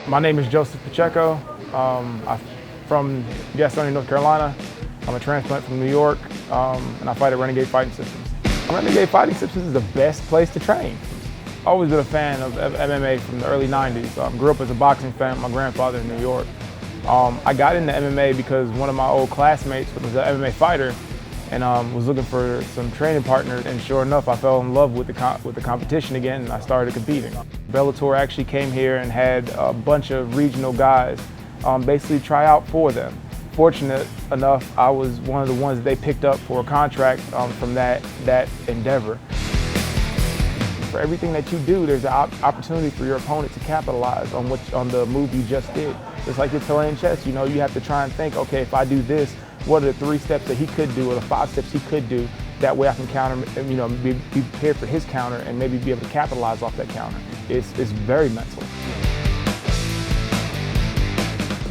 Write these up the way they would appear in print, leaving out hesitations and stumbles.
My name is Joseph Pacheco. I'm from Gastonia, North Carolina. I'm a transplant from New York, and I fight at Renegade Fighting Systems. Renegade Fighting Systems is the best place to train. I've always been a fan of MMA from the early 90s. I grew up as a boxing fan with my grandfather in New York. I got into MMA because one of my old classmates was an MMA fighter and was looking for some training partners, and sure enough, I fell in love with the competition again, and I started competing. Bellator actually came here and had a bunch of regional guys basically try out for them. Fortunate enough, I was one of the ones that they picked up for a contract from that endeavor. For everything that you do, there's an opportunity for your opponent to capitalize on the move you just did. It's like you're playing chess. You know, you have to try and think, okay, if I do this, what are the 3 steps that he could do or the 5 steps he could do? That way I can counter, you know, be prepared for his counter and maybe be able to capitalize off that counter. It's very mental.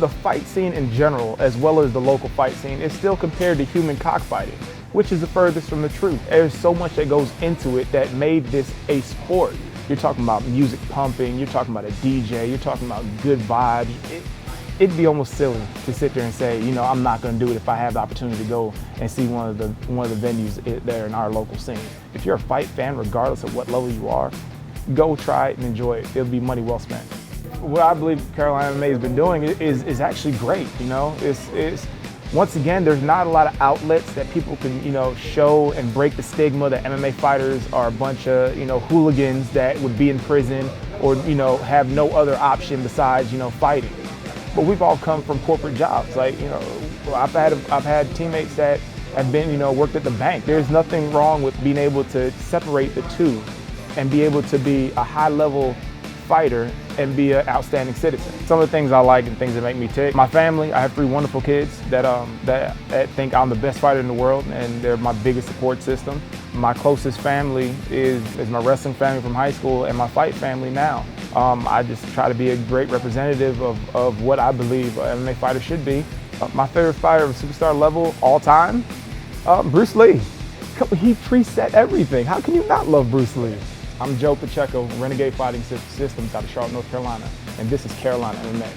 The fight scene in general, as well as the local fight scene, is still compared to human cockfighting, which is the furthest from the truth. There's so much that goes into it that made this a sport. You're talking about music pumping, you're talking about a DJ, you're talking about good vibes. It'd be almost silly to sit there and say, you know, I'm not going to do it if I have the opportunity to go and see one of the venues there in our local scene. If you're a fight fan, regardless of what level you are, go try it and enjoy it. It'll be money well spent. What I believe Carolina MMA has been doing is actually great. You know, it's once again, there's not a lot of outlets that people can, you know, show and break the stigma that MMA fighters are a bunch of, you know, hooligans that would be in prison or, you know, have no other option besides, you know, fighting. But we've all come from corporate jobs. Like, you know, I've had teammates that have been, you know, worked at the bank. There's nothing wrong with being able to separate the two and be able to be a high-level fighter and be an outstanding citizen. Some of the things I like and things that make me tick. My family, I have 3 wonderful kids that think I'm the best fighter in the world, and they're my biggest support system. My closest family is my wrestling family from high school and my fight family now. I just try to be a great representative of what I believe an MMA fighter should be. My favorite fighter of superstar level all time, Bruce Lee. He preset everything. How can you not love Bruce Lee? I'm Joe Pacheco, Renegade Fighting Systems out of Charlotte, North Carolina, and this is Carolina MMA.